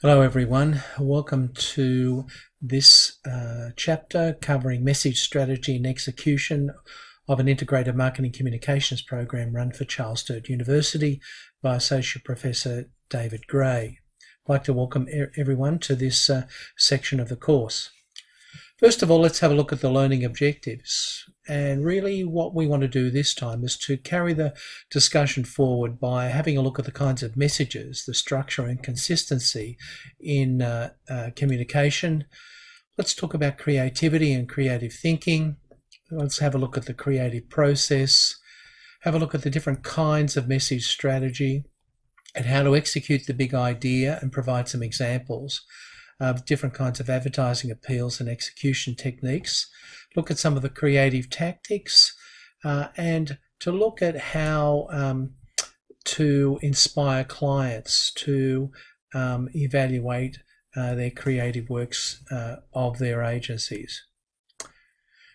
Hello everyone, welcome to this chapter covering message strategy and execution of an integrated marketing communications program run for Charles Sturt University by Associate Professor David Gray. I'd like to welcome everyone to this section of the course. First of all, let's have a look at the learning objectives. And really what we want to do this time is to carry the discussion forward by having a look at the kinds of messages, the structure and consistency in communication. Let's talk about creativity and creative thinking. Let's have a look at the creative process, have a look at the different kinds of message strategy and how to execute the big idea, and provide some examples of different kinds of advertising appeals and execution techniques. Look at some of the creative tactics and to look at how to inspire clients to evaluate their creative works of their agencies.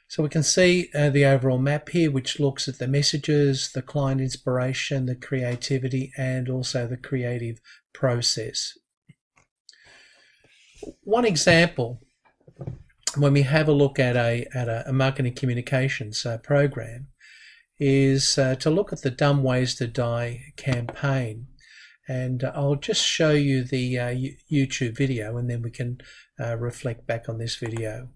So we can see the overall map here, which looks at the messages, the client inspiration, the creativity, and also the creative process. One example, when we have a look at a marketing communications program, is to look at the Dumb Ways to Die campaign. And I'll just show you the YouTube video, and then we can reflect back on this video.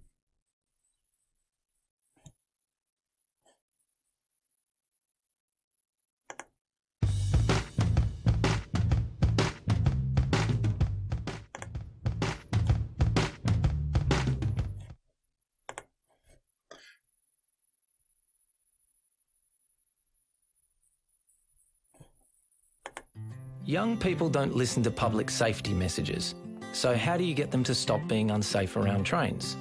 Young people don't listen to public safety messages, so how do you get them to stop being unsafe around trains?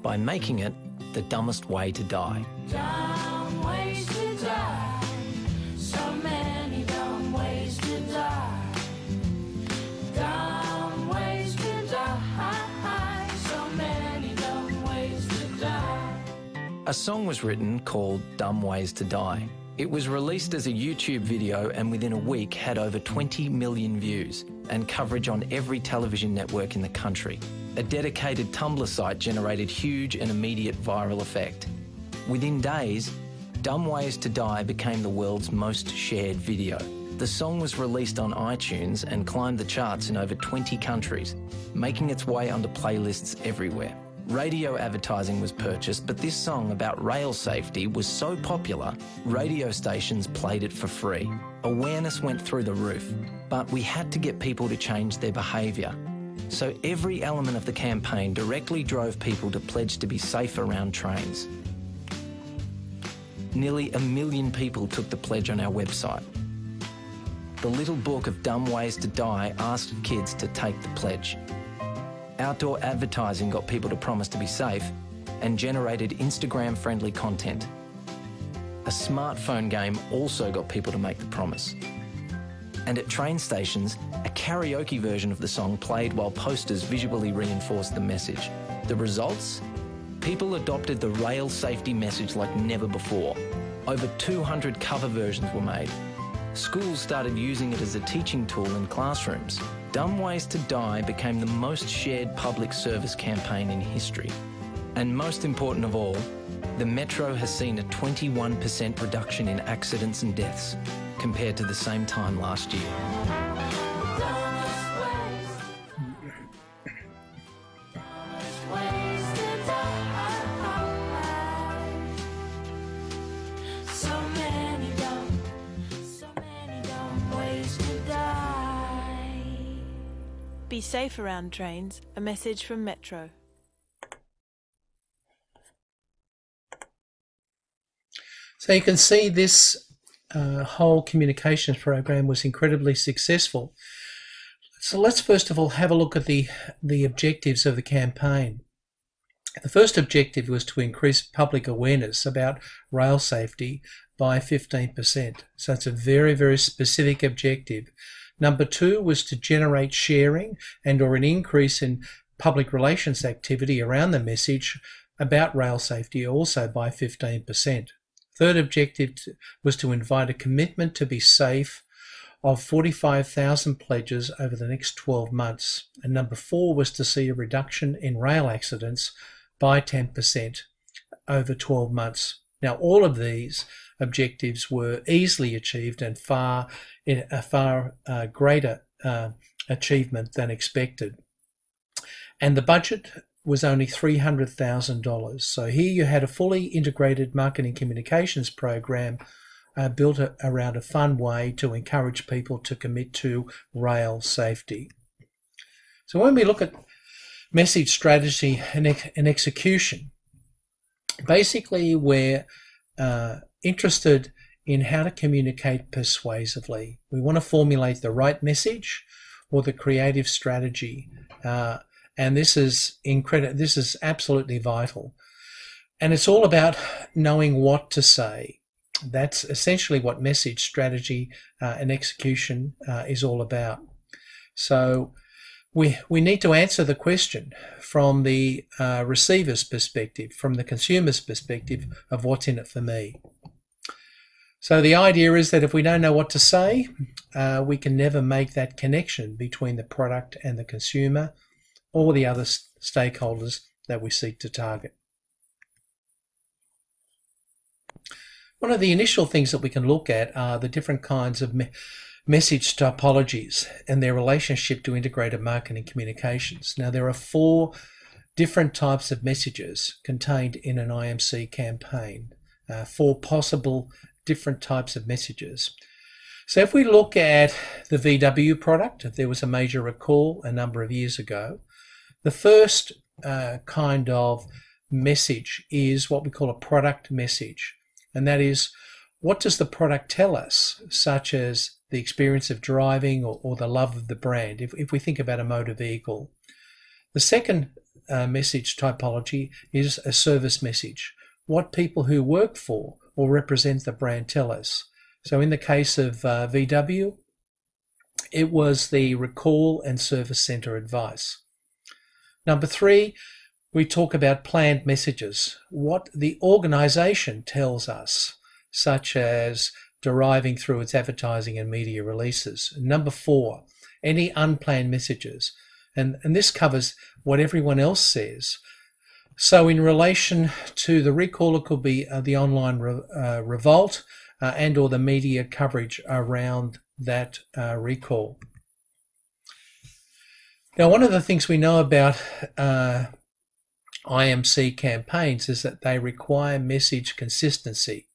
By making it the dumbest way to die. Dumb ways to die. So many dumb ways to die. Dumb ways to die. So many dumb ways to die. A song was written called Dumb Ways to Die. It was released as a YouTube video and within a week had over 20 million views and coverage on every television network in the country. A dedicated Tumblr site generated huge and immediate viral effect. Within days, Dumb Ways to Die became the world's most shared video. The song was released on iTunes and climbed the charts in over 20 countries, making its way onto playlists everywhere. Radio advertising was purchased, but this song about rail safety was so popular, radio stations played it for free. Awareness went through the roof, but we had to get people to change their behaviour. So every element of the campaign directly drove people to pledge to be safe around trains. Nearly 1 million people took the pledge on our website. The little book of Dumb Ways to Die asked kids to take the pledge. Outdoor advertising got people to promise to be safe and generated Instagram-friendly content. A smartphone game also got people to make the promise. And at train stations, a karaoke version of the song played while posters visually reinforced the message. The results? People adopted the rail safety message like never before. Over 200 cover versions were made. Schools started using it as a teaching tool in classrooms. Dumb Ways to Die became the most shared public service campaign in history. And most important of all, the Metro has seen a 21% reduction in accidents and deaths compared to the same time last year. Be safe around trains, a message from Metro. So you can see this whole communications program was incredibly successful. So let's first of all have a look at the objectives of the campaign. The first objective was to increase public awareness about rail safety by 15%. So it's a very, very specific objective. Number 2 was to generate sharing or an increase in public relations activity around the message about rail safety also by 15%. Third objective was to invite a commitment to be safe of 45,000 pledges over the next 12 months. And number 4 was to see a reduction in rail accidents by 10% over 12 months. Now, all of these objectives were easily achieved and a far greater achievement than expected. And the budget was only $300,000. So here you had a fully integrated marketing communications program built around a fun way to encourage people to commit to rail safety. So when we look at message strategy and execution, basically we're interested in how to communicate persuasively. We want to formulate the right message or the creative strategy, and this is absolutely vital. And it's all about knowing what to say. That's essentially what message strategy and execution is all about. So we need to answer the question from the receiver's perspective, from the consumer's perspective of what's in it for me. So the idea is that if we don't know what to say, we can never make that connection between the product and the consumer or the other stakeholders that we seek to target. One of the initial things that we can look at are the different kinds of message typologies and their relationship to integrated marketing communications. Now, there are 4 different types of messages contained in an IMC campaign, 4 possible different types of messages. So if we look at the VW product, there was a major recall a number of years ago. The first kind of message is what we call a product message. And that is, what does the product tell us, such as the experience of driving or the love of the brand, if we think about a motor vehicle. The second message typology is a service message, what people who work for or represent the brand tell us. So in the case of VW, it was the recall and service center advice. Number 3, we talk about planned messages, what the organization tells us, such as deriving through its advertising and media releases. Number 4, any unplanned messages. And this covers what everyone else says. So in relation to the recall, it could be the online revolt and or the media coverage around that recall. Now, one of the things we know about IMC campaigns is that they require message consistency.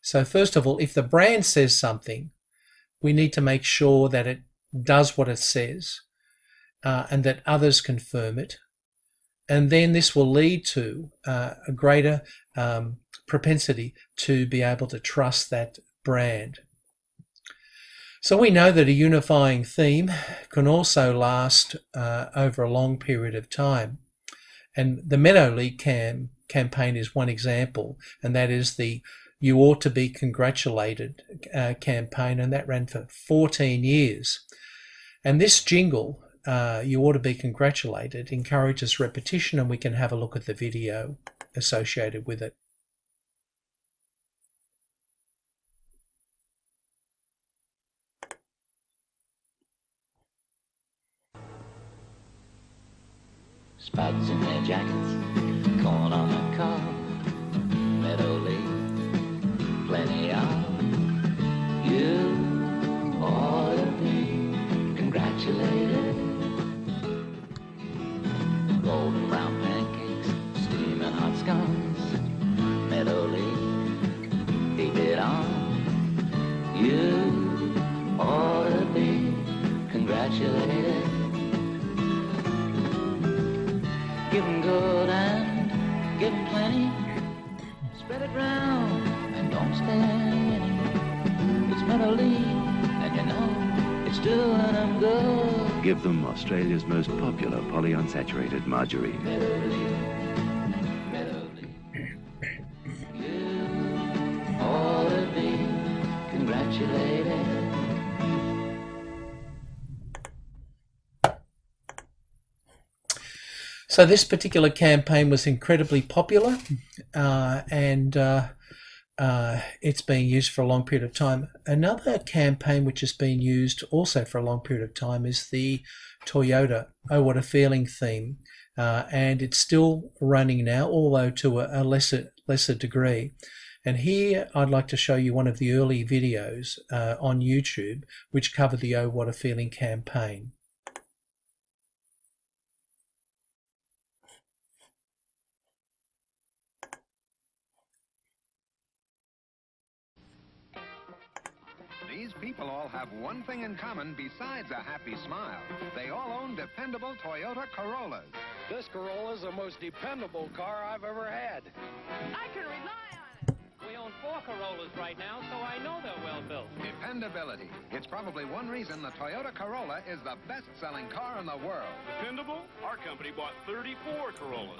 So first of all, if the brand says something, we need to make sure that it does what it says and that others confirm it. And then this will lead to a greater propensity to be able to trust that brand. So we know that a unifying theme can also last over a long period of time. And the Meadow League campaign is one example, and that is the You Ought to Be Congratulated campaign, and that ran for 14 years. And this jingle, You Ought to Be Congratulated, encourages repetition, and we can have a look at the video associated with it. Spikes in their jackets, corn on the cob, Meadow League, plenty of. You ought to be congratulated. Golden brown pancakes, steaming hot scones, Meadow League, keep it on. You ought to be congratulated. Give 'em good and give 'em plenty. Spread it round and don't spend any. It's Meadow League and you know it's doing 'em good. Give them Australia's most popular polyunsaturated margarine. Meadow League, Meadow League. You ought to be congratulated. So this particular campaign was incredibly popular and it's being used for a long period of time. Another campaign which has been used also for a long period of time is the Toyota "Oh What a Feeling" theme, and it's still running now, although to a lesser degree. And here I'd like to show you one of the early videos on YouTube which cover the "Oh What a Feeling" campaign. These people all have one thing in common besides a happy smile. They all own dependable Toyota Corollas. This Corolla is the most dependable car I've ever had. I can rely on it. We own 4 Corollas right now, so I know they're well built. Dependability. It's probably one reason the Toyota Corolla is the best-selling car in the world. Dependable? Our company bought 34 Corollas.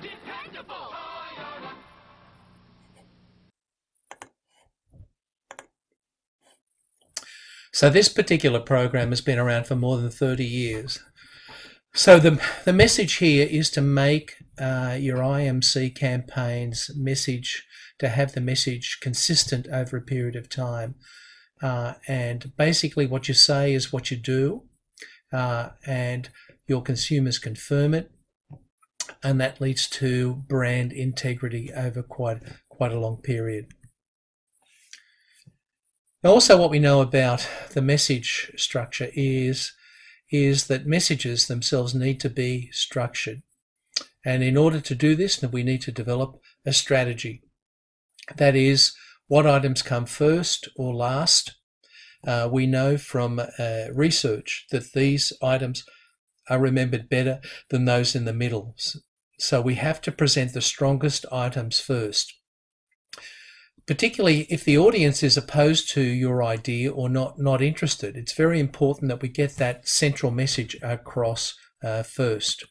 Dependable. So this particular program has been around for more than 30 years. So the message here is to make your IMC campaigns to have the message consistent over a period of time. And basically what you say is what you do, and your consumers confirm it, and that leads to brand integrity over quite a long period. Also, what we know about the message structure is that messages themselves need to be structured. And in order to do this, we need to develop a strategy. That is, what items come first or last. We know from research that these items are remembered better than those in the middle. So we have to present the strongest items first. Particularly if the audience is opposed to your idea or not interested, it's very important that we get that central message across first.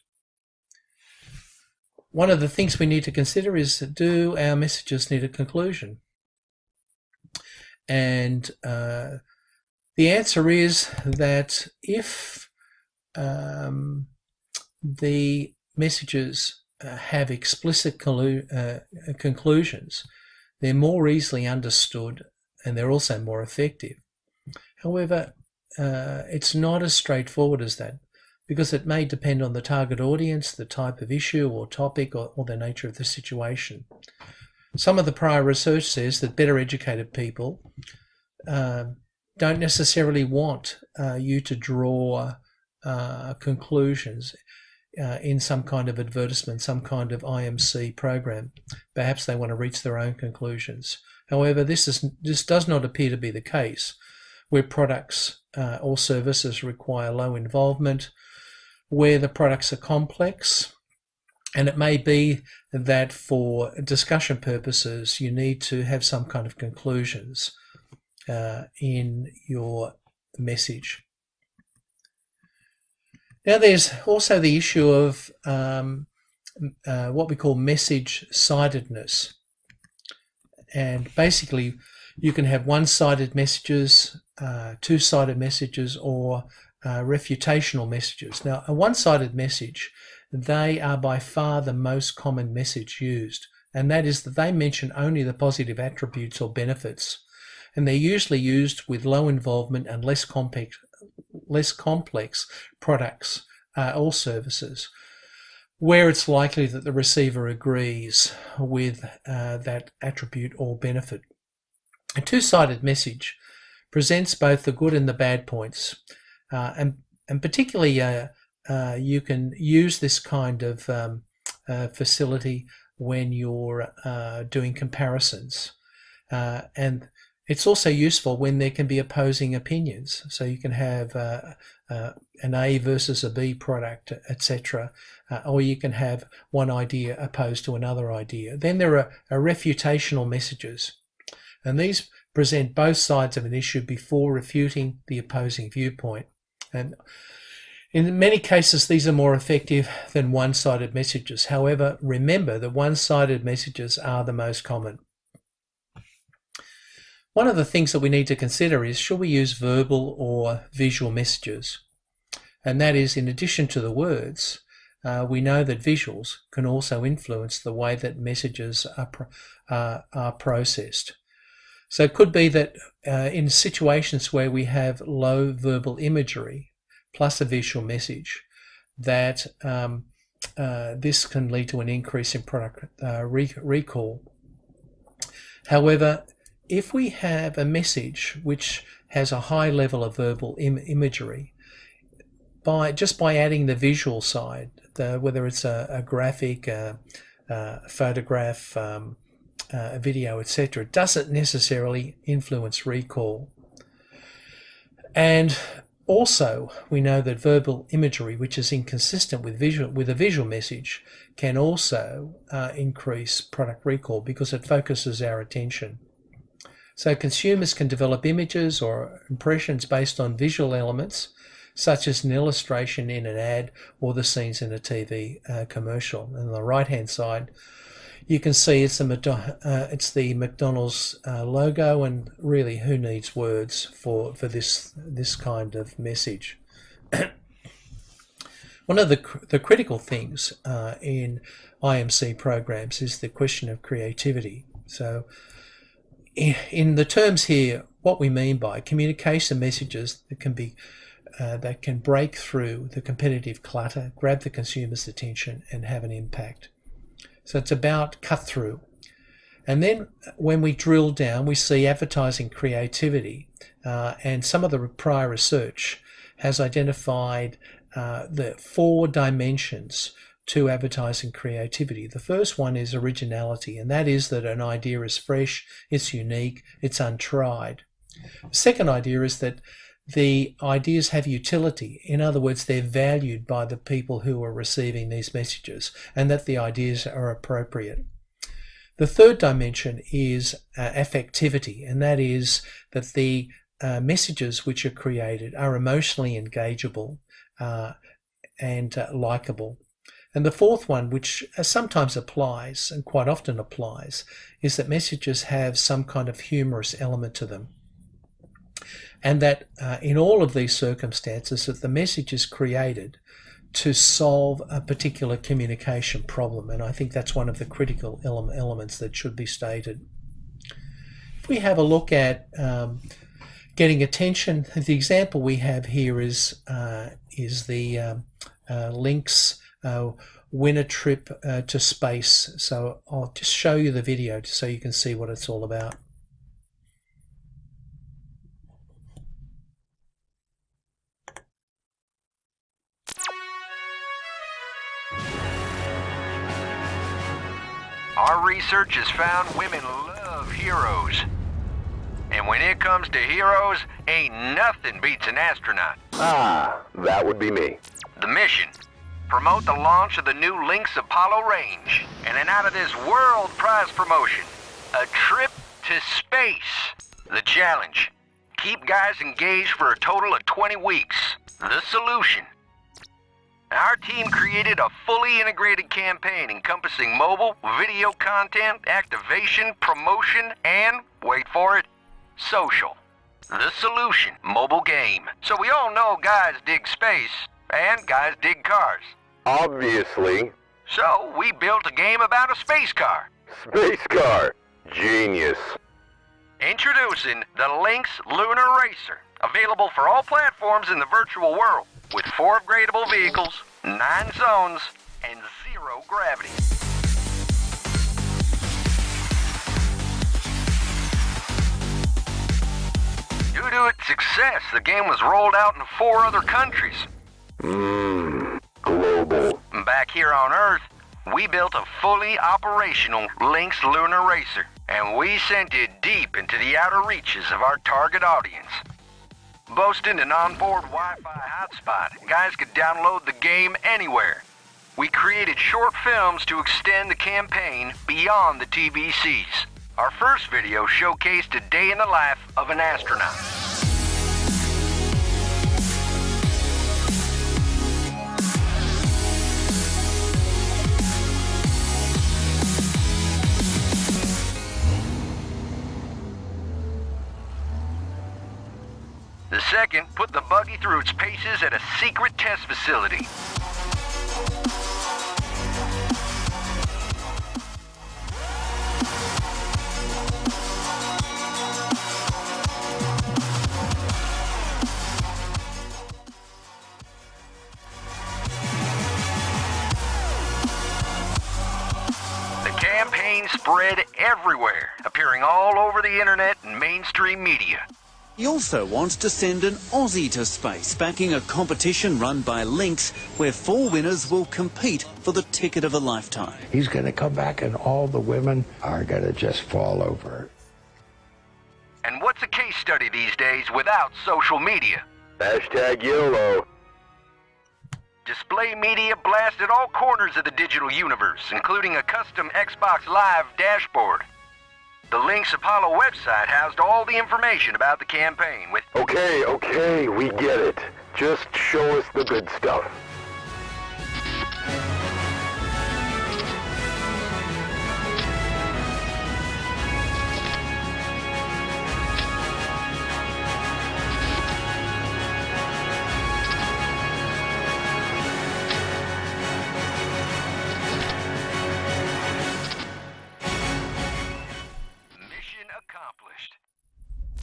One of the things we need to consider is, do our messages need a conclusion? And the answer is that if the messages have explicit conclusions, they're more easily understood and they're also more effective. However, it's not as straightforward as that, because it may depend on the target audience, the type of issue or topic, or the nature of the situation. Some of the prior research says that better educated people don't necessarily want you to draw conclusions in some kind of advertisement, some kind of IMC program. Perhaps they want to reach their own conclusions. However, this does not appear to be the case, where products or services require low involvement, where the products are complex, and it may be that for discussion purposes you need to have some kind of conclusions in your message. Now, there's also the issue of what we call message-sidedness. And basically, you can have one-sided messages, two-sided messages, or refutational messages. Now, a one-sided message, they are by far the most common message used. And that is that they mention only the positive attributes or benefits. And they're usually used with low involvement and less complex products or services, where it's likely that the receiver agrees with that attribute or benefit. A two-sided message presents both the good and the bad points, and particularly you can use this kind of facility when you're doing comparisons, and it's also useful when there can be opposing opinions. So you can have an A versus a B product, etc. Or you can have one idea opposed to another idea. Then there are refutational messages. And these present both sides of an issue before refuting the opposing viewpoint. And in many cases, these are more effective than one-sided messages. However, remember that one-sided messages are the most common. One of the things that we need to consider is, should we use verbal or visual messages? And that is, in addition to the words, we know that visuals can also influence the way that messages are processed. So it could be that in situations where we have low verbal imagery plus a visual message, that this can lead to an increase in product recall. However, if we have a message which has a high level of verbal imagery, just by adding the visual side, whether it's a graphic, a photograph, a video, etc., it doesn't necessarily influence recall. And also, we know that verbal imagery, which is inconsistent with a visual message, can also increase product recall because it focuses our attention. So consumers can develop images or impressions based on visual elements, such as an illustration in an ad or the scenes in a TV commercial. And on the right-hand side, you can see it's the McDonald's logo, and really, who needs words for this kind of message? One of the critical things in IMC programs is the question of creativity. So in the terms here, what we mean by communication messages that can break through the competitive clutter, grab the consumer's attention, and have an impact. So it's about cut through. And then when we drill down, we see advertising creativity, and some of the prior research has identified the 4 dimensions to advertising creativity. The first one is originality, and that is that an idea is fresh, it's unique, it's untried. The second idea is that the ideas have utility. In other words, they're valued by the people who are receiving these messages, and that the ideas are appropriate. The third dimension is affectivity, and that is that the messages which are created are emotionally engageable and likable. And the fourth one, which sometimes applies and quite often applies, is that messages have some kind of humorous element to them. And that in all of these circumstances, that the message is created to solve a particular communication problem. And I think that's one of the critical elements that should be stated. If we have a look at getting attention, the example we have here is the Lynx win a trip to space. So I'll just show you the video so you can see what it's all about. Our research has found women love heroes. And when it comes to heroes, ain't nothing beats an astronaut. Ah, that would be me. The mission: promote the launch of the new Lynx Apollo range and an out-of-this-world prize promotion, a trip to space. The challenge: keep guys engaged for a total of 20 weeks. The solution: our team created a fully integrated campaign encompassing mobile, video content, activation, promotion, and, wait for it, social. The solution: mobile game. So we all know guys dig space, and guys dig cars. Obviously. So we built a game about a space car. Space car. Genius. Introducing the Lynx Lunar Racer, available for all platforms in the virtual world, with 4 upgradable vehicles, 9 zones, and 0 gravity. Due to its success, the game was rolled out in 4 other countries. Global. Back here on Earth, we built a fully operational Lynx Lunar Racer, and we sent it deep into the outer reaches of our target audience. Boasting an onboard Wi-Fi hotspot, guys could download the game anywhere. We created short films to extend the campaign beyond the TVCs. Our first video showcased a day in the life of an astronaut. The second put the buggy through its paces at a secret test facility. campaign spread everywhere, appearing all over the internet and mainstream media. He also wants to send an Aussie to space, backing a competition run by Lynx, where 4 winners will compete for the ticket of a lifetime. He's going to come back and all the women are going to just fall over. And what's a case study these days without social media? Hashtag YOLO. Display media blasted all corners of the digital universe, including a custom Xbox Live dashboard. The Lynx Apollo website housed all the information about the campaign with... Okay, we get it. Just show us the good stuff.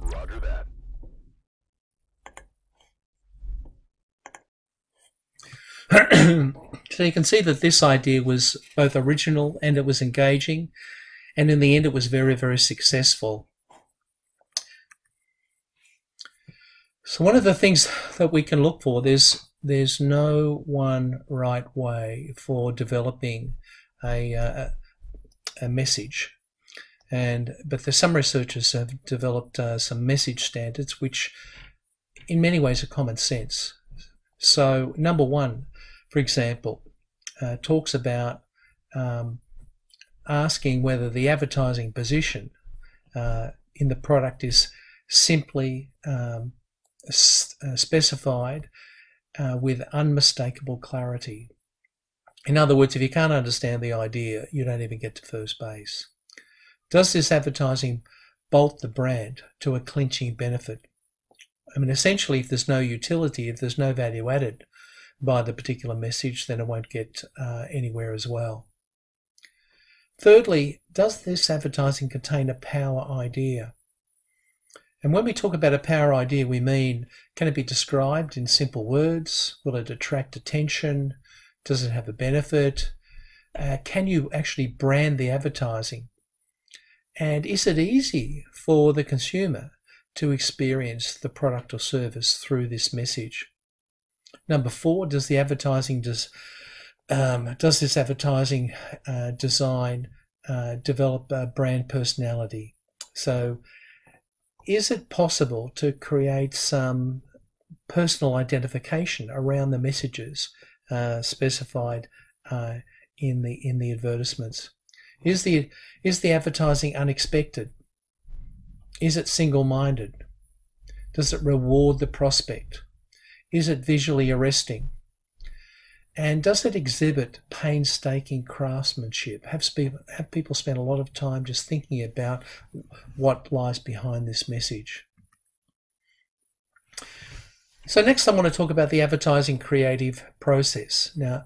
Roger that. So you can see that this idea was both original and it was engaging, and in the end it was very, very successful. So one of the things that we can look for, there's no one right way for developing a message. But there's some researchers have developed some message standards which in many ways are common sense. So number one, for example, talks about asking whether the advertising position in the product is simply specified with unmistakable clarity. In other words, if you can't understand the idea, you don't even get to first base. Does this advertising bolt the brand to a clinching benefit? I mean, essentially, if there's no utility, if there's no value added by the particular message, then it won't get anywhere as well. Thirdly, does this advertising contain a power idea? And when we talk about a power idea, we mean, can it be described in simple words? Will it attract attention? Does it have a benefit? Can you actually brand the advertising? And is it easy for the consumer to experience the product or service through this message? Number 4, does this advertising design develop a brand personality? So is it possible to create some personal identification around the messages specified in the advertisements? Is the advertising unexpected? Is it single-minded? Does it reward the prospect? Is it visually arresting? And does it exhibit painstaking craftsmanship? Have people spent a lot of time just thinking about what lies behind this message? So next I want to talk about the advertising creative process. Now,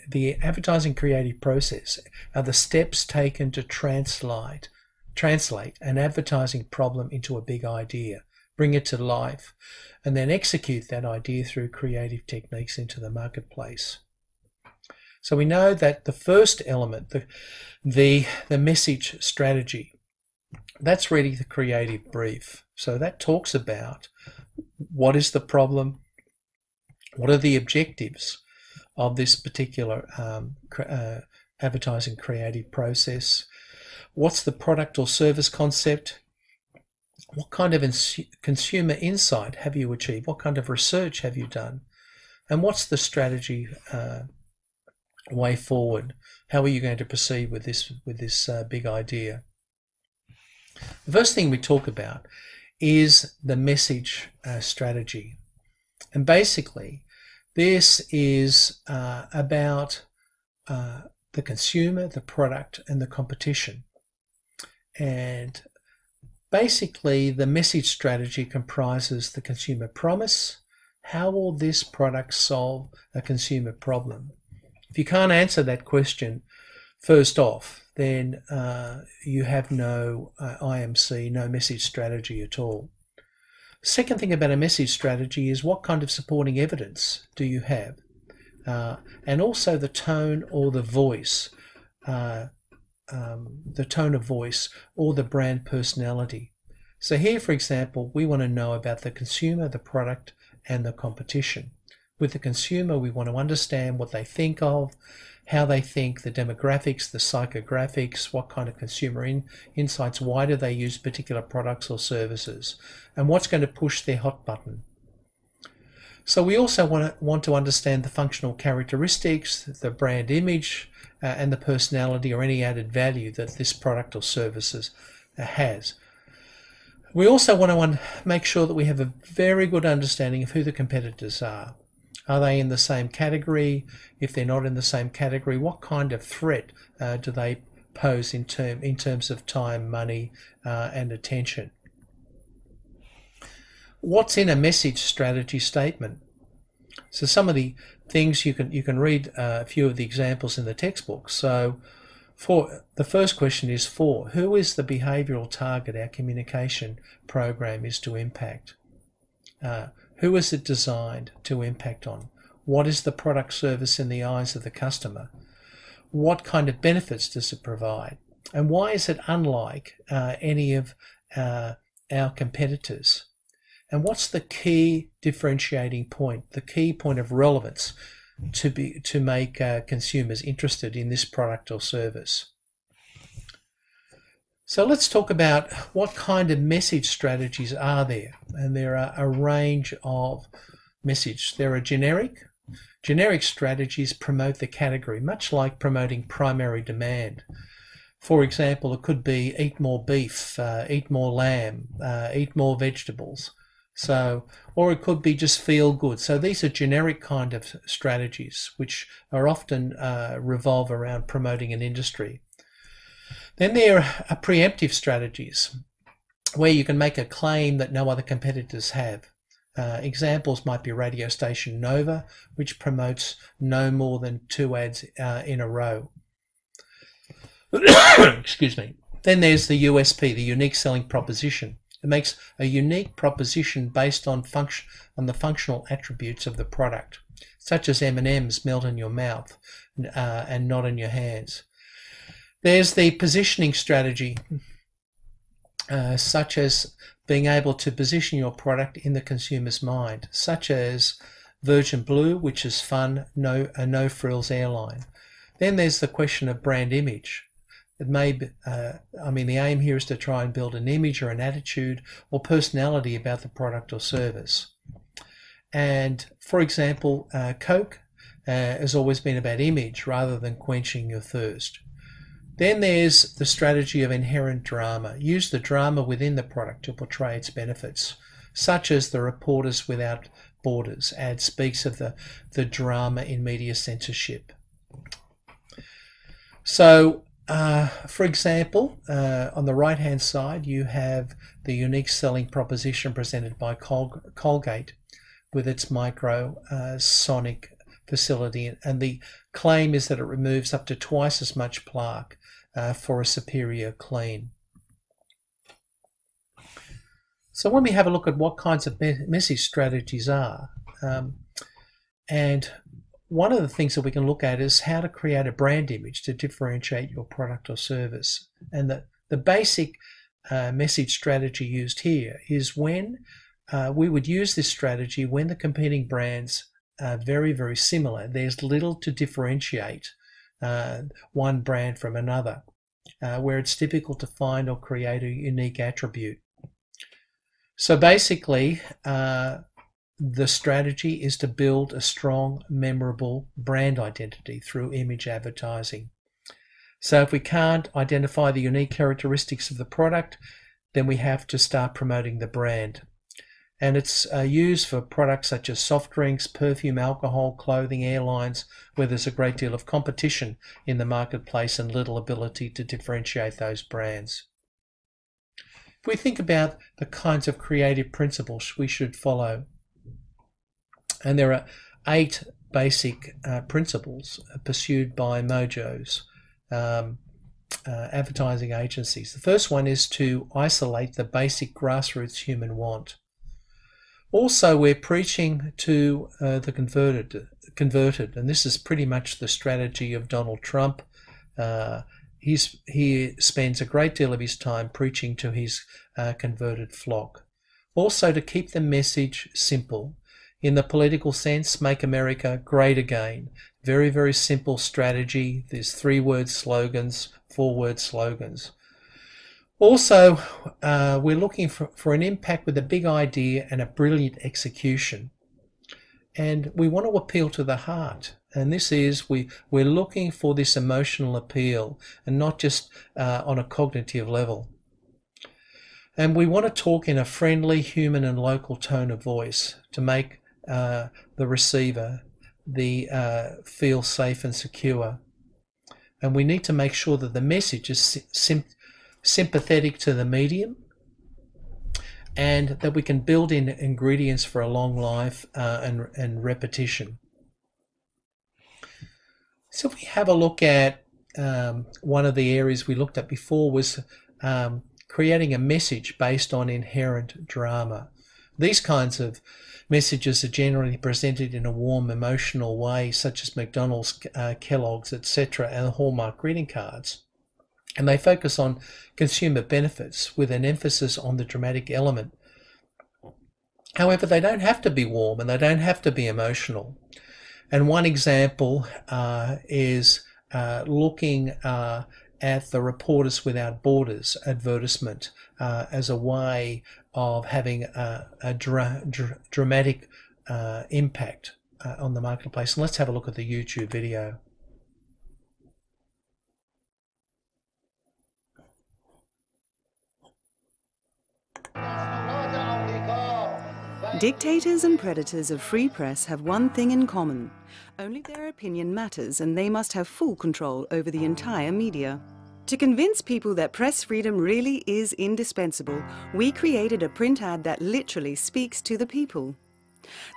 the advertising creative process are the steps taken to translate an advertising problem into a big idea, bring it to life, and then execute that idea through creative techniques into the marketplace. So we know that the first element, the message strategy, that's really the creative brief. So that talks about what is the problem, what are the objectives of this particular advertising creative process, what's the product or service concept, what kind of consumer insight have you achieved, what kind of research have you done, and what's the strategy way forward? How are you going to proceed with this big idea? The first thing we talk about is the message strategy, and basically this is about the consumer, the product, and the competition. And basically the message strategy comprises the consumer promise. How will this product solve a consumer problem? If you can't answer that question first off, then you have no IMC, no message strategy at all. Second thing about a message strategy is what kind of supporting evidence do you have? And also the tone or the voice the tone of voice or the brand personality. So here, for example, we want to know about the consumer, the product, and the competition. With the consumer, we want to understand what they think of, how they think, the demographics, the psychographics, what kind of consumer insights, why do they use particular products or services, and what's going to push their hot button. So we also want to understand the functional characteristics, the brand image, and the personality or any added value that this product or services has. We also want to make sure that we have a very good understanding of who the competitors are. Are they in the same category? If they're not in the same category, what kind of threat do they pose in terms of time, money, and attention? What's in a message strategy statement? So some of the things you can read a few of the examples in the textbook. So for the first question is who is the behavioural target our communication program is to impact? Who is it designed to impact on? What is the product service in the eyes of the customer? What kind of benefits does it provide? And why is it unlike any of our competitors? And what's the key differentiating point, the key point of relevance to make consumers interested in this product or service? So let's talk about what kind of message strategies are there. And there are a range of message. There are generic strategies promote the category, much like promoting primary demand. For example, it could be eat more beef, eat more lamb, eat more vegetables. So, or it could be just feel good. So these are generic kind of strategies which are often revolve around promoting an industry. Then there are preemptive strategies where you can make a claim that no other competitors have. Examples might be radio station Nova, which promotes no more than 2 ads in a row. Excuse me. Then there's the USP, the unique selling proposition. It makes a unique proposition based on the functional attributes of the product, such as M&Ms melt in your mouth and not in your hands. There's the positioning strategy, such as being able to position your product in the consumer's mind, such as Virgin Blue, which is fun, a no-frills airline. Then there's the question of brand image. It may be, the aim here is to try and build an image or an attitude or personality about the product or service. And for example, Coke has always been about image rather than quenching your thirst. Then there's the strategy of inherent drama. Use the drama within the product to portray its benefits, such as the Reporters Without Borders ad speaks of the drama in media censorship. So, for example, on the right-hand side, you have the unique selling proposition presented by Colgate with its microsonic facility, and the claim is that it removes up to twice as much plaque for a superior clean. So when we have a look at what kinds of message strategies are, and one of the things that we can look at is how to create a brand image to differentiate your product or service. And the basic message strategy used here is when we would use this strategy when the competing brands are very, very similar. There's little to differentiate one brand from another, where it's difficult to find or create a unique attribute. So basically, the strategy is to build a strong, memorable brand identity through image advertising. So if we can't identify the unique characteristics of the product, then we have to start promoting the brand. And it's used for products such as soft drinks, perfume, alcohol, clothing, airlines, where there's a great deal of competition in the marketplace and little ability to differentiate those brands. If we think about the kinds of creative principles we should follow, and there are 8 basic principles pursued by mojos, advertising agencies. The first one is to isolate the basic grassroots human want. Also, we're preaching to the converted, and this is pretty much the strategy of Donald Trump he spends a great deal of his time preaching to his converted flock. Also, to keep the message simple. In the political sense, make America great again. Very, very simple strategy. There's 3-word slogans, 4-word slogans. Also, we're looking for an impact with a big idea and a brilliant execution. And we want to appeal to the heart. And this is, we're looking for this emotional appeal and not just on a cognitive level. And we want to talk in a friendly, human and local tone of voice to make the receiver feel safe and secure. And we need to make sure that the message is sympathetic to the medium, and that we can build in ingredients for a long life and repetition. So if we have a look at one of the areas we looked at before was creating a message based on inherent drama. These kinds of messages are generally presented in a warm, emotional way, such as McDonald's, Kellogg's, etc., and Hallmark greeting cards. And they focus on consumer benefits with an emphasis on the dramatic element. However, they don't have to be warm and they don't have to be emotional. And one example is looking at the Reporters Without Borders advertisement as a way of having a dramatic impact on the marketplace. And let's have a look at the YouTube video. Dictators and predators of free press have one thing in common. Only their opinion matters, and they must have full control over the entire media. To convince people that press freedom really is indispensable, we created a print ad that literally speaks to the people.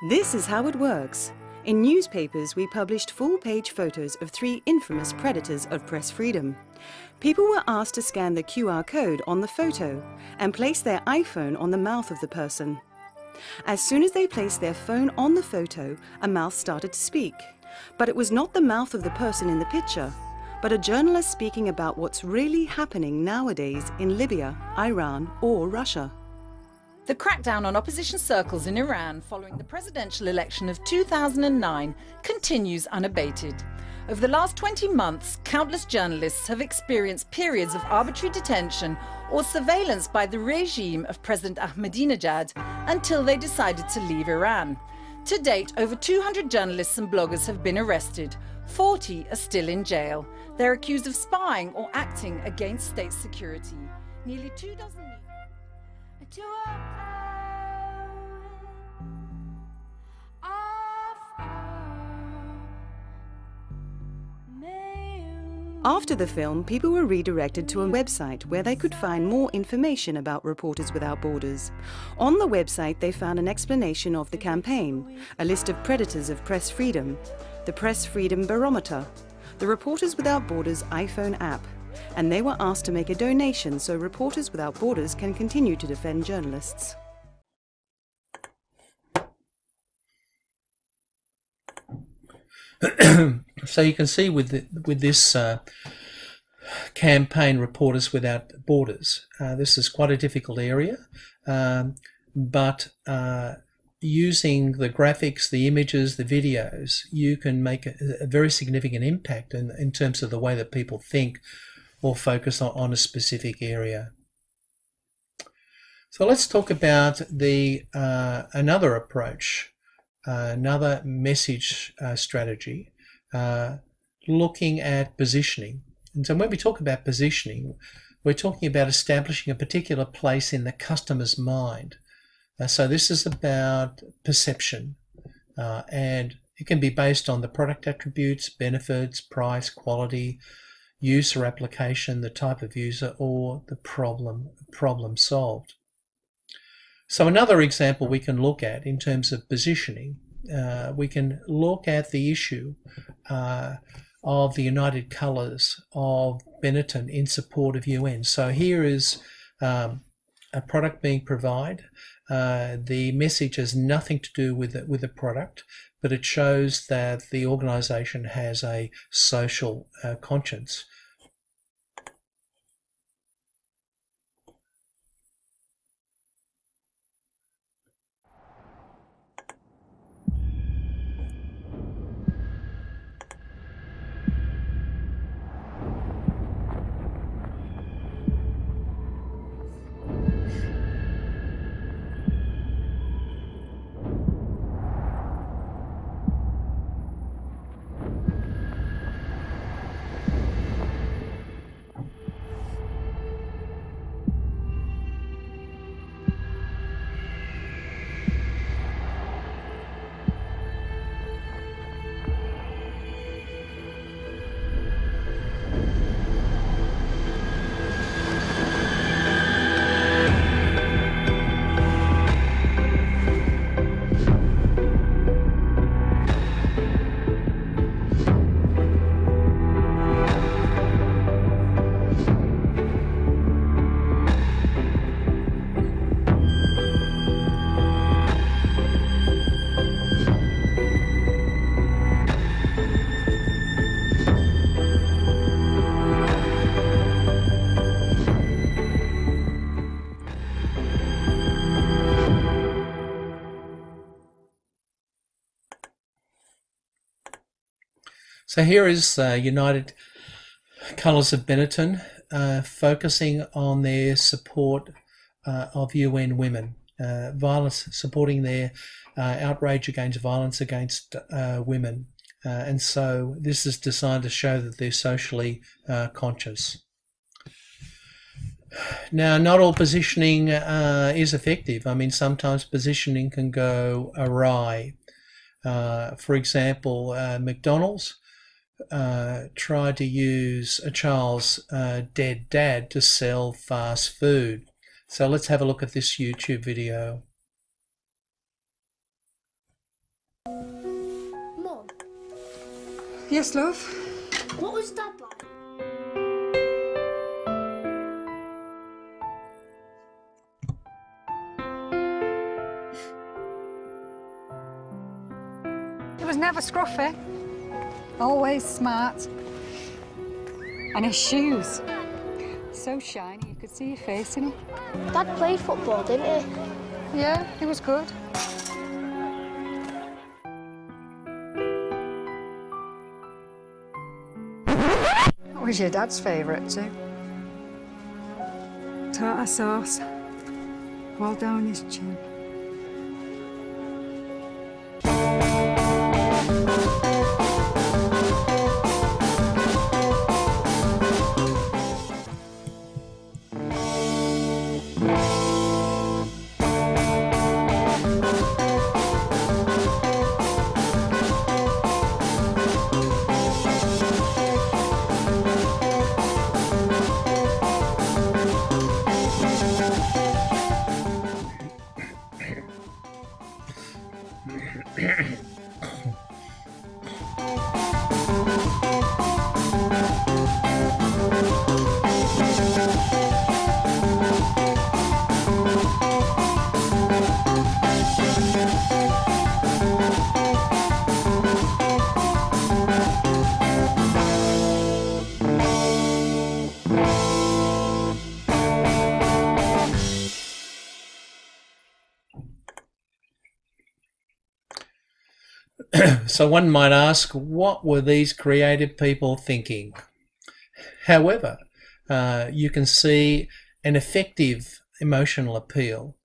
This is how it works. In newspapers, we published full-page photos of 3 infamous predators of press freedom. People were asked to scan the QR code on the photo and place their iPhone on the mouth of the person. As soon as they placed their phone on the photo, a mouth started to speak. But it was not the mouth of the person in the picture, but a journalist speaking about what's really happening nowadays in Libya, Iran, or Russia. The crackdown on opposition circles in Iran following the presidential election of 2009 continues unabated. Over the last 20 months, countless journalists have experienced periods of arbitrary detention or surveillance by the regime of President Ahmadinejad until they decided to leave Iran. To date, over 200 journalists and bloggers have been arrested. 40 are still in jail. They're accused of spying or acting against state security. Nearly 2 dozen... After the film, people were redirected to a website where they could find more information about Reporters Without Borders. On the website, they found an explanation of the campaign, a list of predators of press freedom, the Press Freedom Barometer, the Reporters Without Borders iPhone app, and they were asked to make a donation so Reporters Without Borders can continue to defend journalists. So you can see with this campaign, Reporters Without Borders, this is quite a difficult area, but using the graphics, the images, the videos, you can make a very significant impact in terms of the way that people think or focus on a specific area. So let's talk about another approach. Another message strategy, looking at positioning. And so when we talk about positioning, we're talking about establishing a particular place in the customer's mind. So this is about perception, and it can be based on the product attributes, benefits, price, quality, use or application, the type of user, or the problem solved. So another example we can look at in terms of positioning, we can look at the issue of the United Colours of Benetton in support of UN. So here is a product being provided. The message has nothing to do with the product, but it shows that the organisation has a social conscience. So here is United Colours of Benetton focusing on their support of UN women, violence, supporting their outrage against violence against women. And so this is designed to show that they're socially conscious. Now, not all positioning is effective. I mean, sometimes positioning can go awry. For example, McDonald's tried to use a child's dead dad to sell fast food. So let's have a look at this YouTube video. Mom. Yes, love? What was Dad like? He was never scruffy. Always smart. And his shoes. So shiny, you could see your face in them. Dad played football, didn't he? Yeah, he was good. What was your dad's favourite too? Tartar sauce. All down his chin. So one might ask, what were these creative people thinking? However, you can see an effective emotional appeal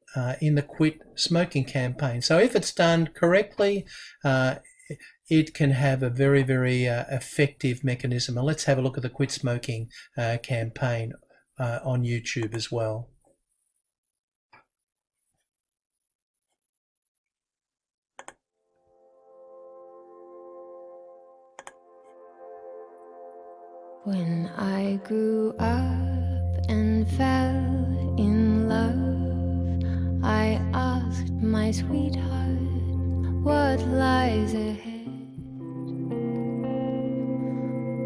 in the Quit Smoking campaign. So if it's done correctly, it can have a very, very effective mechanism. And let's have a look at the Quit Smoking campaign on YouTube as well. When I grew up and fell in love, I asked my sweetheart what lies ahead.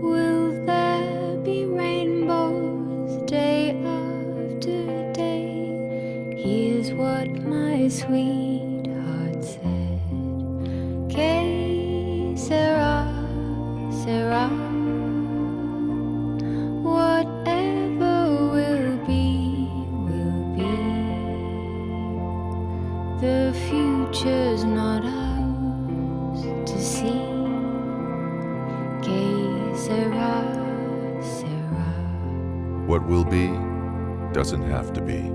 Will there be rainbows day after day? Here's what my sweetheart said. Que sera, sera. Whatever will be, will be. The future's not ours to see. Que sera, sera. What will be doesn't have to be.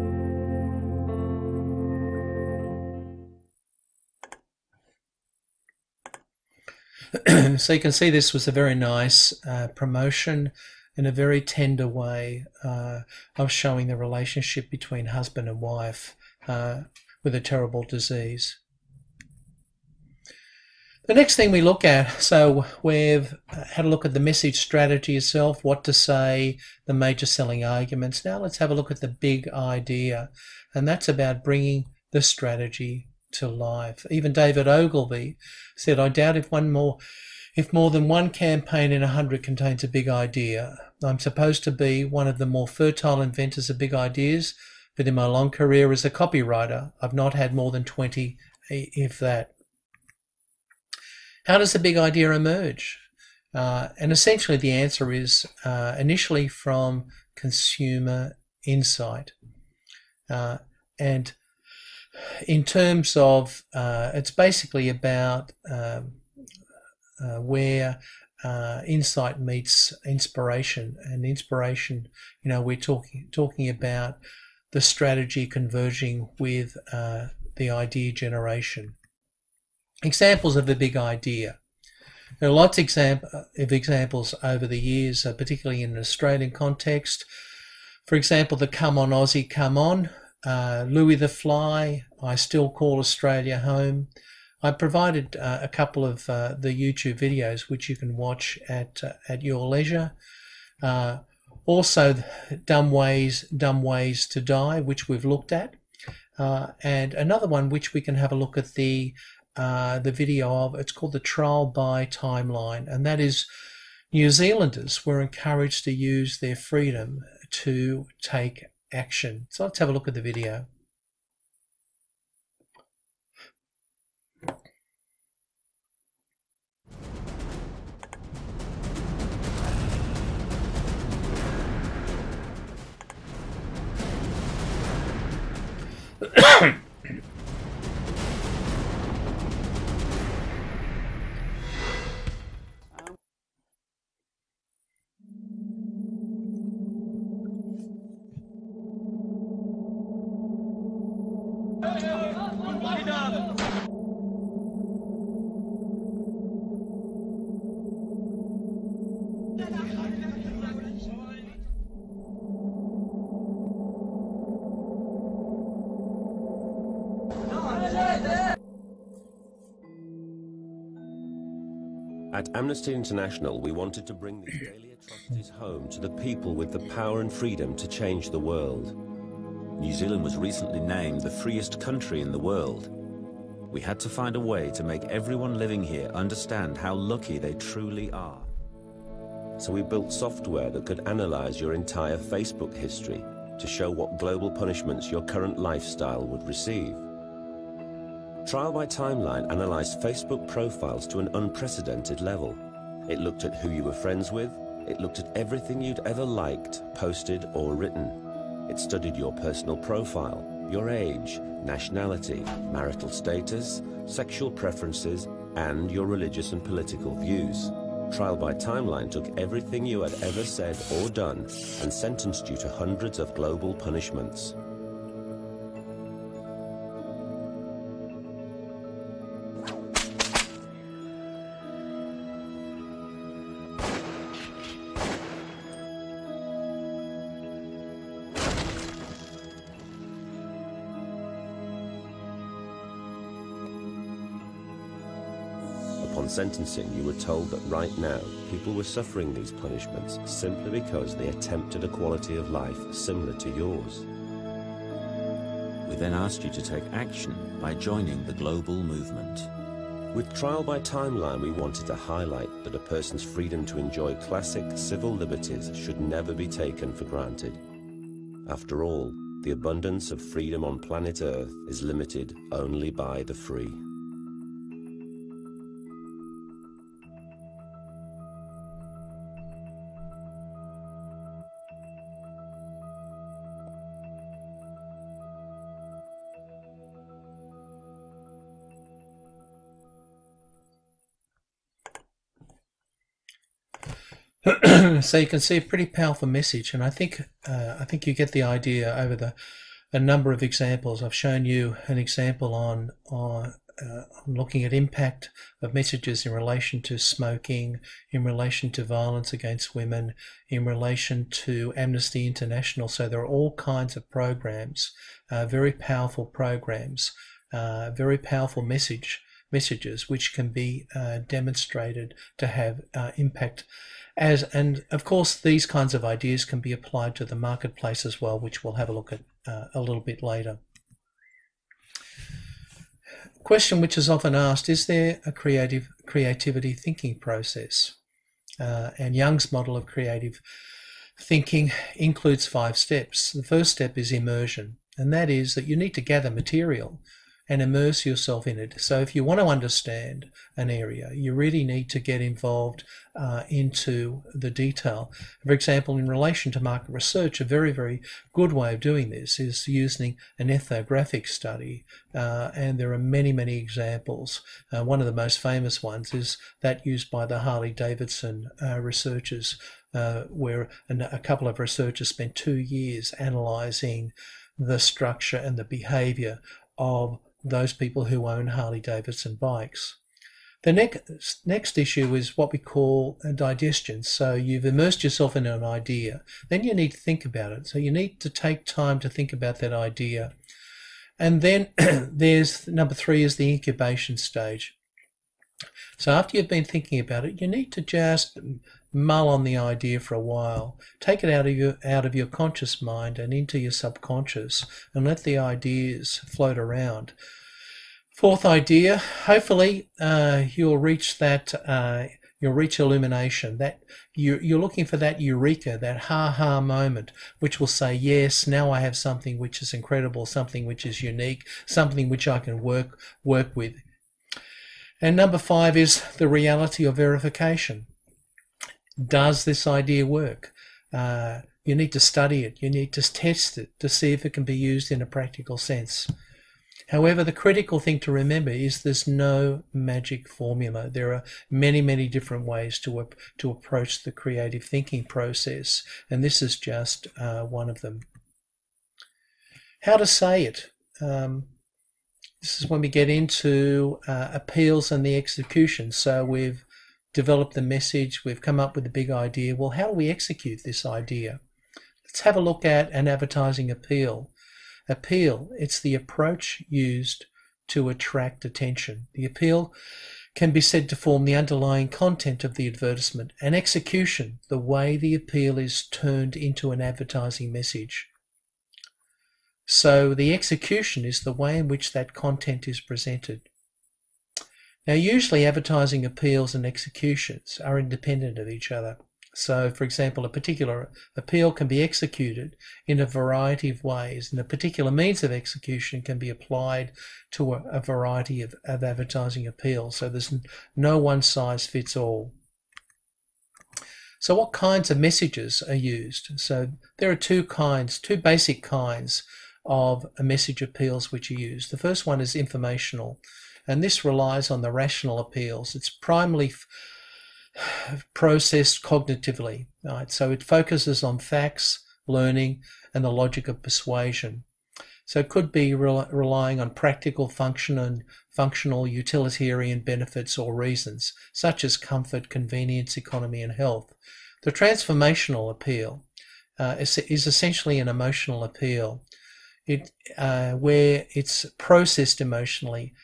So you can see this was a very nice promotion in a very tender way of showing the relationship between husband and wife with a terrible disease. The next thing we look at, so we've had a look at the message strategy itself, what to say, the major selling arguments. Now let's have a look at the big idea, and that's about bringing the strategy to life. Even David Ogilvy said, I doubt if more than one campaign in 100 contains a big idea. I'm supposed to be one of the more fertile inventors of big ideas, but in my long career as a copywriter, I've not had more than 20, if that. How does the big idea emerge? And essentially the answer is initially from consumer insight. And in terms of, it's basically about where insight meets inspiration, and inspiration, you know, we're talking about the strategy converging with the idea generation. Examples of a big idea. There are lots of examples over the years, particularly in an Australian context. For example, the Come On Aussie, Come On, Louis the Fly, I Still Call Australia Home. I provided a couple of the YouTube videos which you can watch at your leisure. Also, Dumb Ways to Die, which we've looked at, and another one which we can have a look at the video of. It's called the Trial by Timeline, and that is New Zealanders were encouraged to use their freedom to take action. So let's have a look at the video. At Amnesty International, we wanted to bring these daily atrocities home to the people with the power and freedom to change the world. New Zealand was recently named the freest country in the world. We had to find a way to make everyone living here understand how lucky they truly are. So we built software that could analyze your entire Facebook history to show what global punishments your current lifestyle would receive. Trial by Timeline analyzed Facebook profiles to an unprecedented level. It looked at who you were friends with, it looked at everything you'd ever liked, posted or written. It studied your personal profile, your age, nationality, marital status, sexual preferences, and your religious and political views. Trial by Timeline took everything you had ever said or done and sentenced you to hundreds of global punishments. Upon sentencing, you were told that right now, people were suffering these punishments simply because they attempted a quality of life similar to yours. We then asked you to take action by joining the global movement. With Trial by Timeline, we wanted to highlight that a person's freedom to enjoy classic civil liberties should never be taken for granted. After all, the abundance of freedom on planet Earth is limited only by the free. So you can see a pretty powerful message, and I think you get the idea over a number of examples. I've shown you an example on looking at impact of messages in relation to smoking, in relation to violence against women, in relation to Amnesty International. So there are all kinds of programs, very powerful programs, very powerful messages which can be demonstrated to have impact. And of course, these kinds of ideas can be applied to the marketplace as well, which we'll have a look at a little bit later. Question which is often asked: is there a creativity thinking process? And Young's model of creative thinking includes 5 steps. The first step is immersion, and that is that you need to gather material. and immerse yourself in it. So if you want to understand an area, you really need to get involved into the detail. For example, in relation to market research, a very, very good way of doing this is using an ethnographic study, and there are many, many examples. One of the most famous ones is that used by the Harley-Davidson researchers, where a couple of researchers spent 2 years analysing the structure and the behaviour of those people who own Harley-Davidson bikes. The next issue is what we call digestion. So you've immersed yourself in an idea, then you need to think about it. So you need to take time to think about that idea. And then there's number 3 is the incubation stage. So after you've been thinking about it, you need to just mull on the idea for a while. Take it out of your conscious mind and into your subconscious, and let the ideas float around. 4th idea, hopefully you'll reach illumination. That you're looking for that eureka, that ha-ha moment, which will say, yes, now I have something which is incredible, something which is unique, something which I can work with. And number 5 is the reality of verification. Does this idea work? You need to study it. You need to test it to see if it can be used in a practical sense. However, the critical thing to remember is there's no magic formula. There are many, many different ways to approach the creative thinking process, and this is just one of them. How to say it. This is when we get into appeals and the execution. So we've developed the message, we've come up with a big idea. Well, how do we execute this idea? Let's have a look at an advertising appeal. Appeal, it's the approach used to attract attention. The appeal can be said to form the underlying content of the advertisement, and execution, the way the appeal is turned into an advertising message. So the execution is the way in which that content is presented. Now, usually advertising appeals and executions are independent of each other. So, for example, a particular appeal can be executed in a variety of ways, and a particular means of execution can be applied to a variety of advertising appeals. So there's no one size fits all. So what kinds of messages are used? So there are two basic kinds of message appeals which are used. The first one is informational, and this relies on the rational appeals. It's primarily processed cognitively, right? So it focuses on facts, learning, and the logic of persuasion. So it could be relying on practical functional utilitarian benefits or reasons, such as comfort, convenience, economy, and health. The transformational appeal is essentially an emotional appeal, where it's processed emotionally,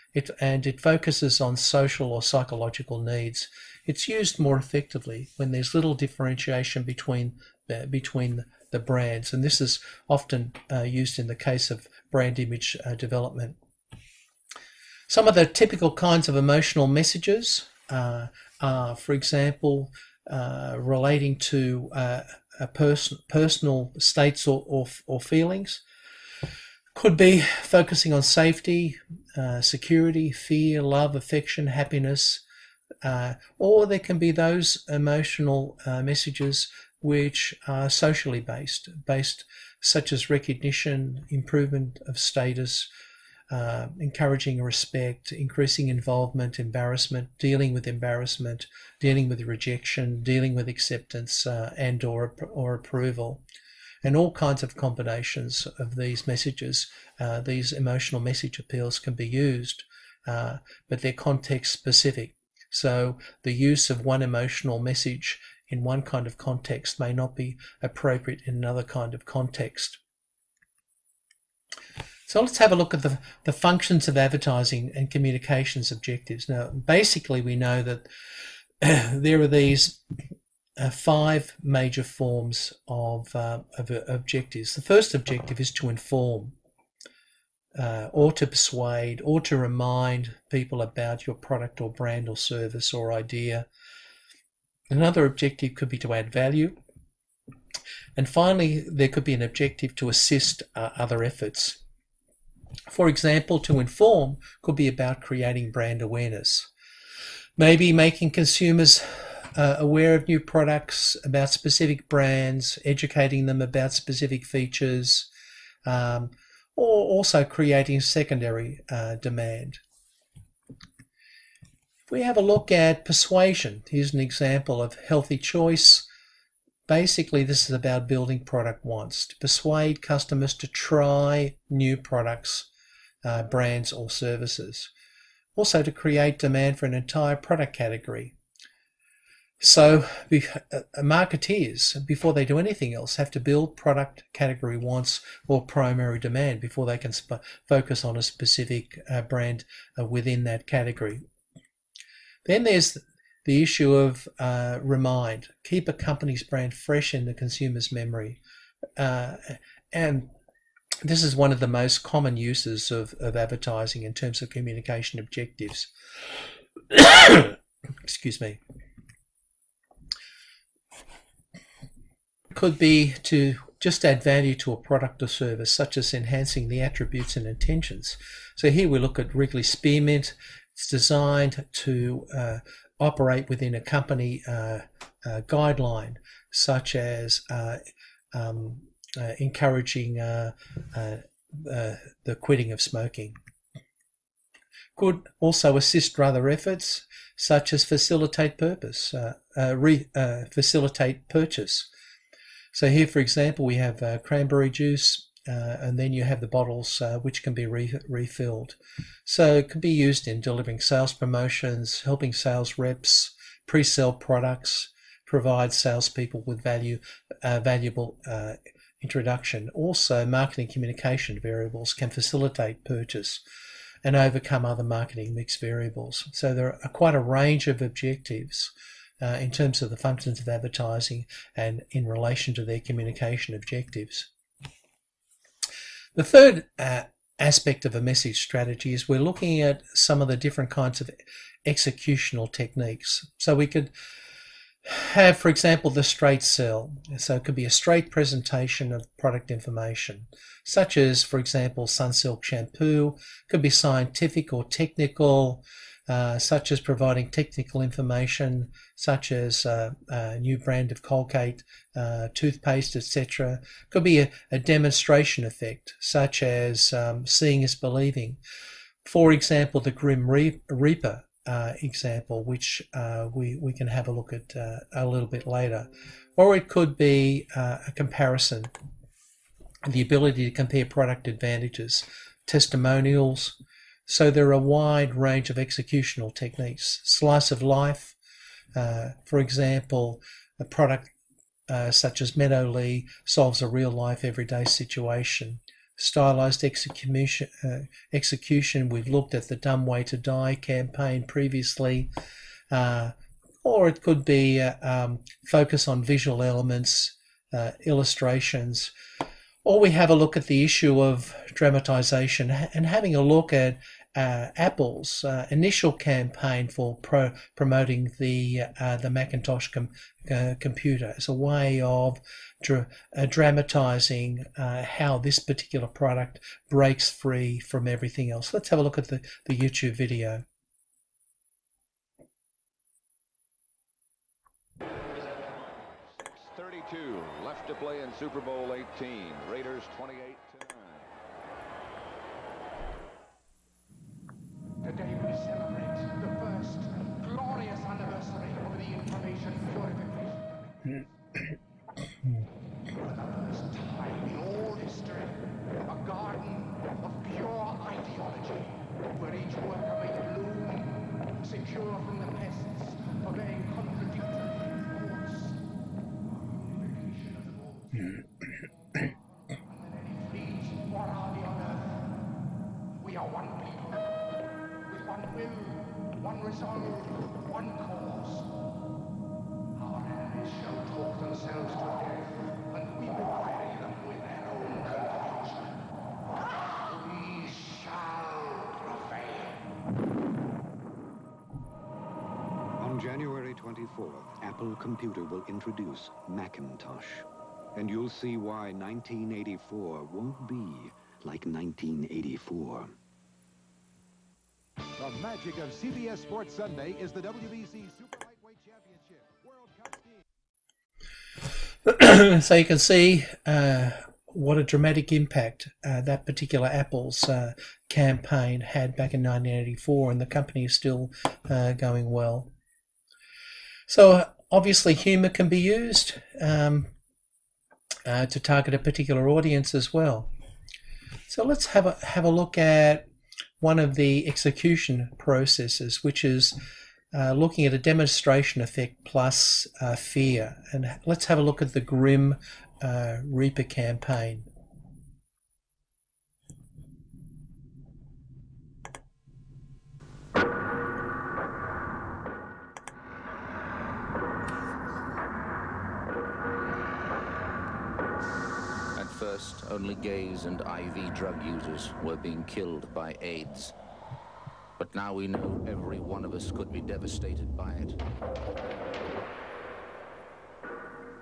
and it focuses on social or psychological needs. It's used more effectively when there's little differentiation between the brands, and this is often used in the case of brand image development. Some of the typical kinds of emotional messages are, for example, relating to personal states or feelings. Could be focusing on safety, security, fear, love, affection, happiness, or there can be those emotional messages which are socially based such as recognition, improvement of status, encouraging respect, increasing involvement, embarrassment, dealing with rejection, dealing with acceptance and or approval. And all kinds of combinations of these messages, these emotional message appeals can be used, but they're context specific. So the use of one emotional message in one kind of context may not be appropriate in another kind of context. So let's have a look at the functions of advertising and communications objectives. Now, basically, we know that there are these 5 major forms of objectives. The first objective is to inform, or to persuade, or to remind people about your product or brand or service or idea. Another objective could be to add value. And finally, there could be an objective to assist other efforts. For example, to inform could be about creating brand awareness. Maybe making consumers aware of new products, about specific brands, educating them about specific features, or also creating secondary demand. If we have a look at persuasion, here's an example of healthy choice. Basically, this is about building product wants, to persuade customers to try new products, brands or services. Also to create demand for an entire product category. So marketeers, before they do anything else, have to build product category wants or primary demand before they can focus on a specific brand within that category. Then there's the issue of remind. Keep a company's brand fresh in the consumer's memory. And this is one of the most common uses of advertising in terms of communication objectives. Excuse me. Could be to just add value to a product or service, such as enhancing the attributes and intentions. So here we look at Wrigley Spearmint. It's designed to operate within a company guideline, such as encouraging the quitting of smoking. Could also assist other efforts, such as facilitate purchase. So here, for example, we have cranberry juice, and then you have the bottles which can be refilled. So it can be used in delivering sales promotions, helping sales reps pre-sell products, provide salespeople with valuable introduction. Also, marketing communication variables can facilitate purchase and overcome other marketing mix variables. So there are quite a range of objectives in terms of the functions of advertising and in relation to their communication objectives. The third aspect of a message strategy is we're looking at some of the different kinds of executional techniques. So we could have, for example, the straight sell. So it could be a straight presentation of product information, such as, for example, Sunsilk shampoo. Could be scientific or technical, such as providing technical information, such as a new brand of Colgate toothpaste, etc. Could be a demonstration effect, such as seeing is believing. For example, the Grim Reaper example, which we can have a look at a little bit later. Or it could be a comparison, the ability to compare product advantages, testimonials. So there are a wide range of executional techniques. Slice of life, for example, a product such as Meadowlee solves a real-life everyday situation. Stylized execution, we've looked at the Dumb Way to Die campaign previously, or it could be focus on visual elements, illustrations, or we have a look at the issue of dramatization and having a look at Apple's initial campaign for promoting the Macintosh computer as a way of dramatizing how this particular product breaks free from everything else. Let's have a look at the YouTube video. Left to play in Super Bowl 18. Raiders 28-9. Today we celebrate the first glorious anniversary of the information purification. For the first time in all history, a garden of pure ideology, where each worker may bloom, secure from the pests, obeying contradictory thoughts. What are we on earth? We are one people, with one will, one resolve, one cause. Our enemies shall talk themselves to death, and we will bury them with their own confusion. We shall prevail. On January 24th, Apple Computer will introduce Macintosh. And you'll see why 1984 won't be like 1984. The magic of CBS Sports Sunday is the WBC Super Lightweight Championship World Cup skiing. So you can see what a dramatic impact that particular Apple's campaign had back in 1984, and the company is still going well. So obviously humour can be used to target a particular audience as well. So let's have a look at one of the execution processes, which is looking at a demonstration effect plus fear. And let's have a look at the Grim Reaper campaign. At first, only gays and IV drug users were being killed by AIDS. But now we know every one of us could be devastated by it.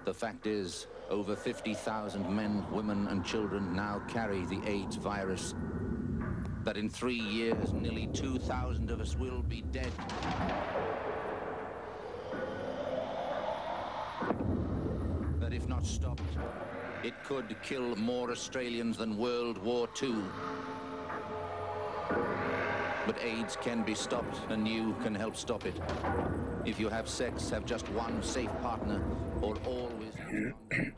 The fact is, over 50,000 men, women, and children now carry the AIDS virus. That in 3 years, nearly 2,000 of us will be dead. That if not stopped, it could kill more Australians than World War II. But AIDS can be stopped, and you can help stop it. If you have sex, have just one safe partner, or always use condoms.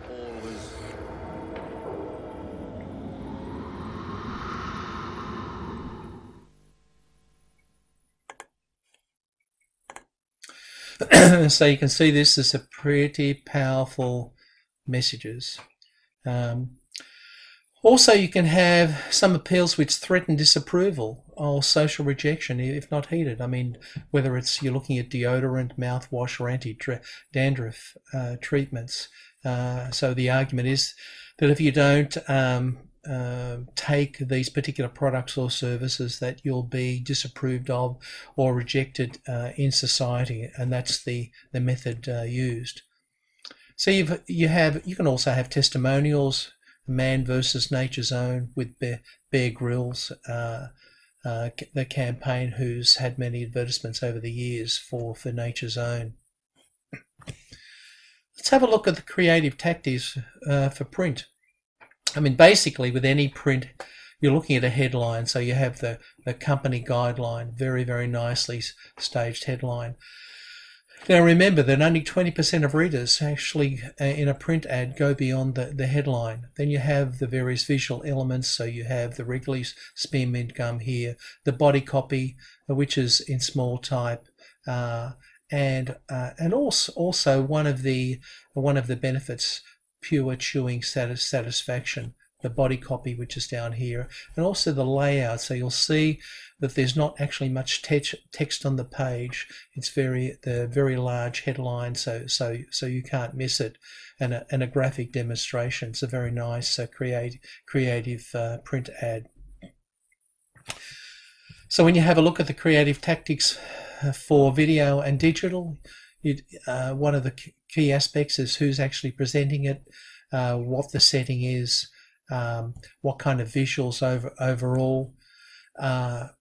Always. So you can see this is a pretty powerful messages. Also, you can have some appeals which threaten disapproval or social rejection if not heeded. I mean, whether it's you're looking at deodorant, mouthwash, or anti-dandruff treatments. So the argument is that if you don't take these particular products or services, that you'll be disapproved of or rejected in society, and that's the method used. So you can also have testimonials. Man versus Nature's Own with Bear Grylls, the campaign who's had many advertisements over the years for Nature's Own. Let's have a look at the creative tactics for print. I mean, basically with any print, you're looking at a headline. So you have the company guideline, very, very nicely staged headline. Now remember that only 20% of readers actually in a print ad go beyond the headline. Then you have the various visual elements. So you have the regularly spearmint gum here, the body copy, which is in small type, and also one of the benefits, pure chewing satisfaction. The body copy, which is down here, and also the layout. So you'll see that there's not actually much text on the page. It's the very large headline, so you can't miss it, and a graphic demonstration. It's a very nice creative print ad. So when you have a look at the creative tactics for video and digital, one of the key aspects is who's actually presenting it, what the setting is. What kind of visuals overall,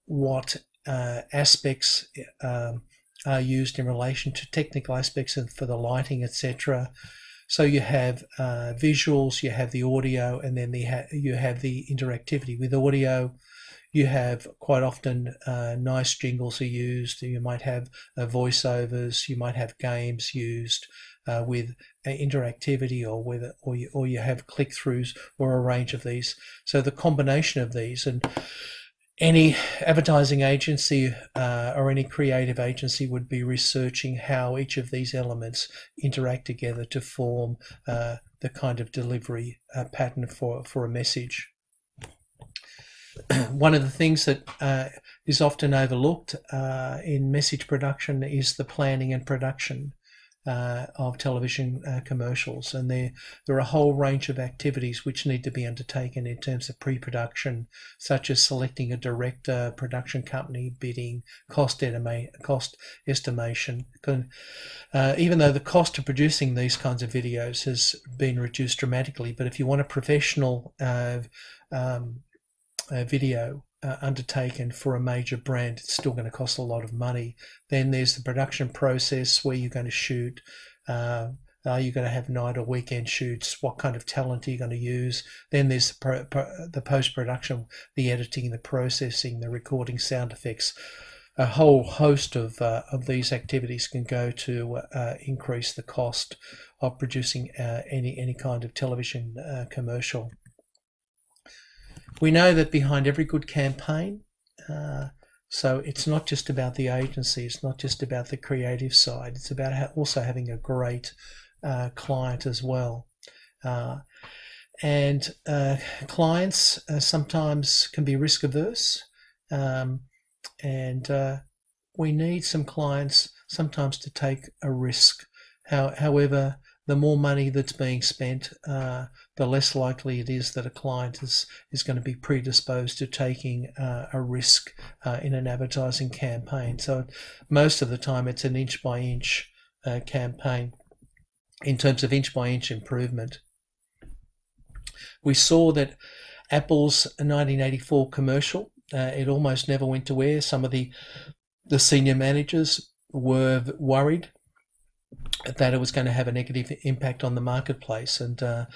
what aspects are used in relation to technical aspects and for the lighting, etc. So you have visuals, you have the audio, and then you have the interactivity. With audio, you have quite often nice jingles are used. You might have voiceovers, you might have games used with interactivity, or you have click-throughs, or a range of these. So the combination of these, and any advertising agency or any creative agency would be researching how each of these elements interact together to form the kind of delivery pattern for a message. One of the things that is often overlooked in message production is the planning and production. of television commercials, and there are a whole range of activities which need to be undertaken in terms of pre-production, such as selecting a director, production company, bidding, cost estimation. Even though the cost of producing these kinds of videos has been reduced dramatically, but if you want a professional video undertaken for a major brand, it's still going to cost a lot of money. Then there's the production process, where you're going to shoot. Are you going to have night or weekend shoots? What kind of talent are you going to use? Then there's the post-production, the editing, the processing, the recording, sound effects. A whole host of these activities can go to increase the cost of producing any kind of television commercial. We know that behind every good campaign, so it's not just about the agency, it's not just about the creative side, it's about also having a great client as well. And clients sometimes can be risk averse, and we need some clients sometimes to take a risk. However, the more money that's being spent, the less likely it is that a client is going to be predisposed to taking a risk in an advertising campaign. So most of the time it's an inch-by-inch campaign in terms of inch-by-inch improvement. We saw that Apple's 1984 commercial, it almost never went to air. Some of the senior managers were worried that it was going to have a negative impact on the marketplace, and to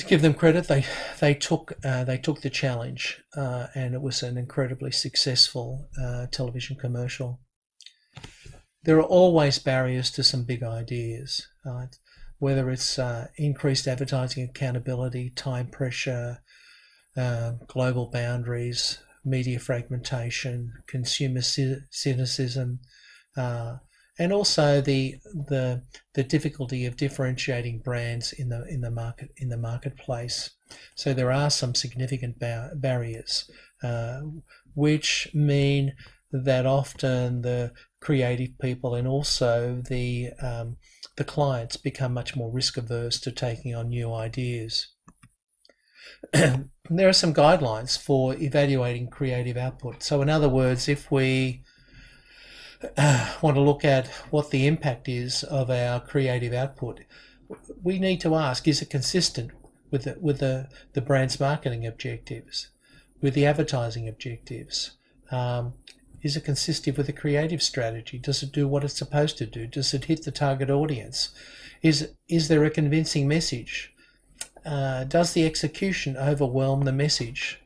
give them credit, they took the challenge, and it was an incredibly successful television commercial. There are always barriers to some big ideas, right? Whether it's increased advertising accountability, time pressure, global boundaries, media fragmentation, consumer cynicism, and also the difficulty of differentiating brands in the marketplace. So there are some significant barriers, which mean that often the creative people and also the clients become much more risk averse to taking on new ideas. There are some guidelines for evaluating creative output. So in other words, if we want to look at what the impact is of our creative output, we need to ask, is it consistent with the brand's marketing objectives, with the advertising objectives? Is it consistent with the creative strategy? Does it do what it's supposed to do? Does it hit the target audience? Is there a convincing message? Does the execution overwhelm the message?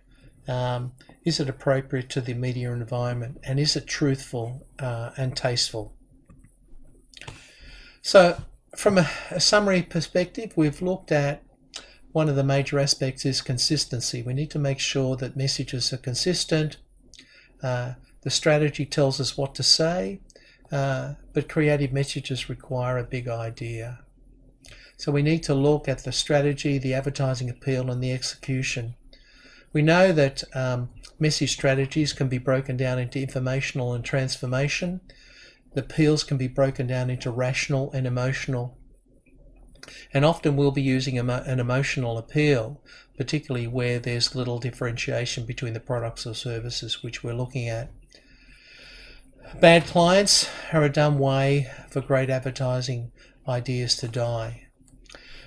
Is it appropriate to the media environment? And is it truthful and tasteful? So from a summary perspective, we've looked at one of the major aspects is consistency. We need to make sure that messages are consistent. The strategy tells us what to say, but creative messages require a big idea. So we need to look at the strategy, the advertising appeal, and the execution. We know that message strategies can be broken down into informational and transformation. The appeals can be broken down into rational and emotional. And often we'll be using an emotional appeal, particularly where there's little differentiation between the products or services which we're looking at. Bad clients are a dumb way for great advertising ideas to die.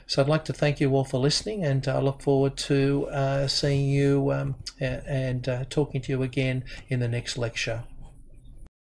So I'd like to thank you all for listening, and I look forward to seeing you and talking to you again in the next lecture.